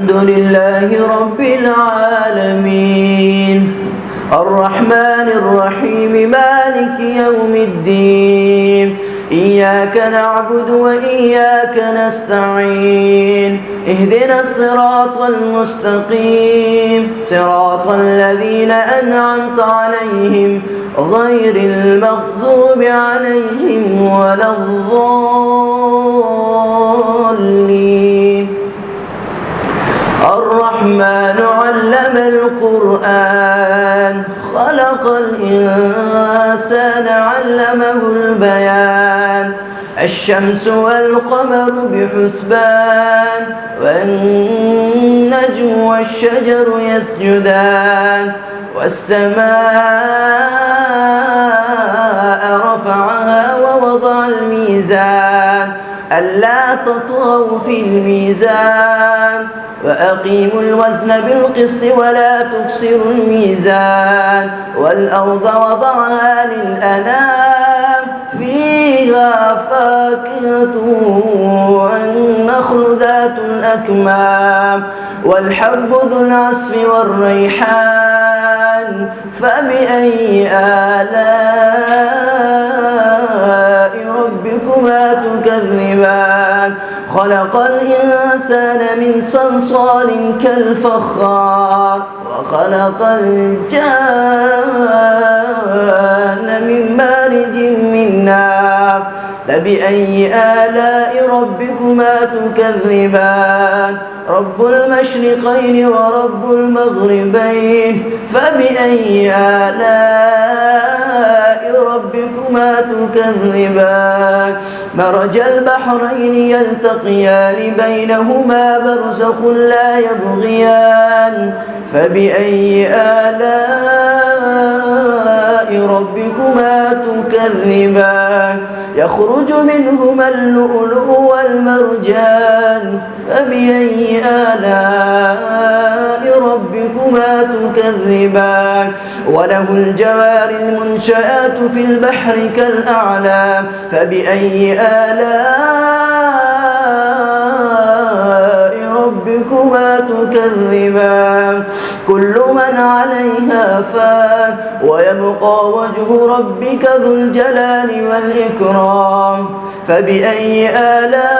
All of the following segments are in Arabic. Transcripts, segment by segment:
الحمد لله رب العالمين الرحمن الرحيم مالك يوم الدين إياك نعبد وإياك نستعين اهدنا الصراط المستقيم صراط الذين أنعمت عليهم غير المغضوب عليهم ولا الضالين الرحمن علم القرآن خلق الإنسان علمه البيان الشمس والقمر بحسبان والنجم والشجر يسجدان والسماء رفعها ووضع الميزان ألا تطغوا في الميزان وأقيموا الوزن بالقسط ولا تخسروا الميزان والأرض وضعها للأنام فيها فاكهة والنخل ذات الأكمام والحب ذو العصف والريحان فبأي آلاء ربكما تكذبان خلق الإنسان من صلصال كالفخار وخلق الجان من مارج من نار فبأي آلاء ربكما تكذبان رب المشرقين ورب المغربين فبأي آلاء ربكما تكذبان مرج البحرين يلتقيان بينهما برزخ لا يبغيان فبأي آلاء ربكما تكذبان يخرج منهما اللؤلؤ والمرجان فبأي آلاء ربكما تكذبان وله الجوار المنشآت في البحر كالأعلام فبأي آلاء ربكما تكذبان كل من عليها فان ويبقى وجه ربك ذو الجلال والإكرام فبأي آلاء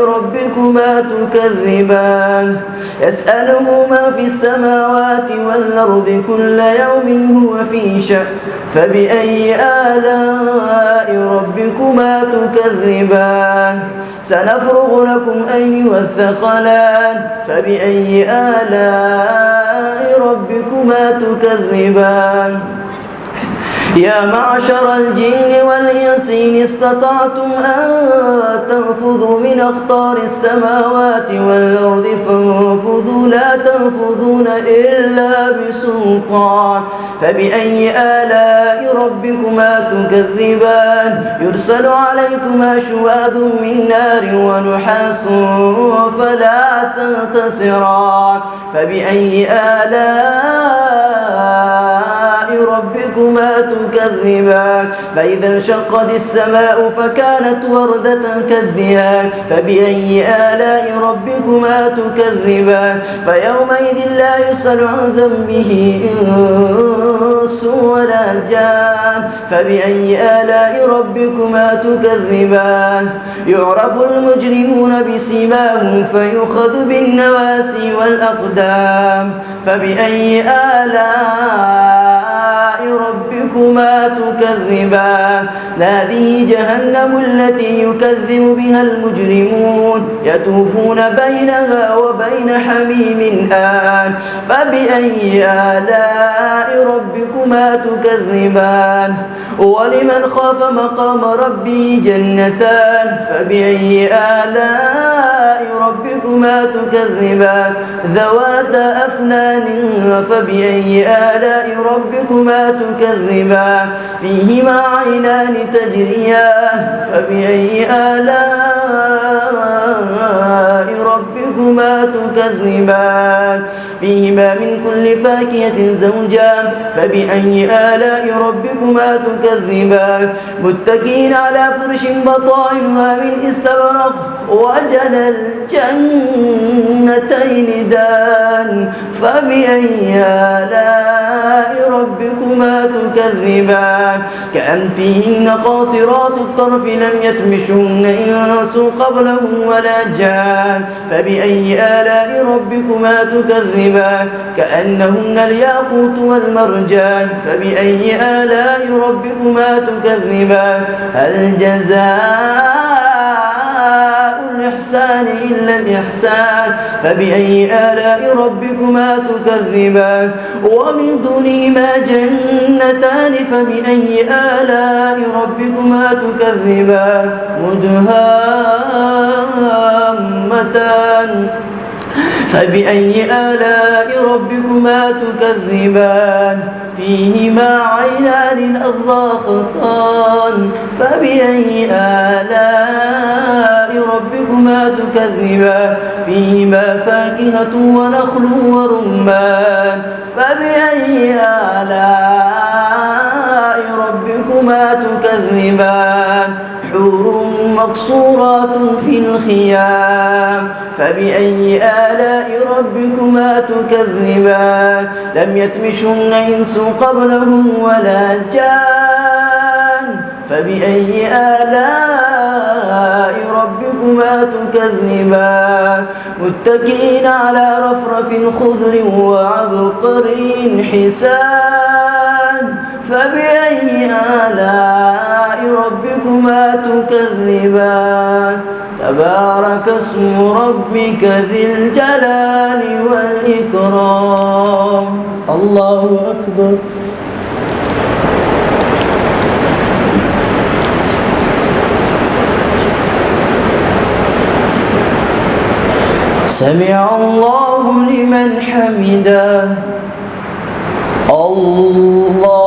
ربكما تكذبان يسأله ما في السماوات والأرض كل يوم هو في شأن فبأي آلاء ربكما تكذبان سنفرغ لكم أيها الثقلان فبأي آلاء ربكما تكذبان يا معشر الجن والإنس إن استطعتم أن تنفذوا من أقطار السماوات والأرض فانفذوا لا تنفذون إلا بسلطان فبأي آلاء ربكما تكذبان يرسل عليكما شواذ من نار ونحاس فلا تنتصران فبأي آلاء ربكما تكذبان فإذا انشقت السماء فكانت وردة كالدهان فبأي آلاء ربكما تكذبان فيومئذ لا يسأل عن ذنبه إنس ولا جان فبأي آلاء ربكما تكذبان يعرف المجرمون بسيماهم فيؤخذ بالنواسي والأقدام فبأي آلاء ربكما تكذبان هذه جهنم التي يكذب بها المجرمون يطوفون بينها وبين حميم آن فبأي آلاء ربكما تكذبان ولمن خاف مقام ربه جنتان فبأي آلاء ربكما تكذبان ذواتا أفنان فبأي آلاء ربكما تكذبان فيهما عينان تجريان فبأي آلاء ربكما ربكما تكذبان فيهما من كل فاكهة زوجان فبأي آلاء ربكما تكذبان متكئين على فرش بطائنها من استبرق وجنى الجنتين دان فبأي آلاء ربكما تكذبان كأن فيهن قاصرات الطرف لم يطمشهن إنس قبلهم ولا جان فبأي آلاء ربكما تكذبان كأنهن الياقوت والمرجان فبأي آلاء ربكما تكذبان هل جزاء الإحسان إلا الإحسان فبأي آلاء ربكما تكذبان ومن دونهما جنتان فبأي آلاء ربكما تكذبان مدهامتان فبأي آلاء ربكما تكذبان فيهما عينان نضاختان فبأي آلاء ربكما تكذبان فيهما فاكهة ونخل ورمان فبأي آلاء ربكما تكذبان حور مقصورات في الخيام فبأي آلاء ربكما تكذبان لم يطمشهن إنس قبلهم ولا جان فبأي آلاء ربكما تكذبان متكئين على رفرف خضر وعبقري حسان فبأي آلاء ربكما تكذبان تبارك اسم ربك ذي الجلال والإكرام الله أكبر سمع الله لمن حمده الله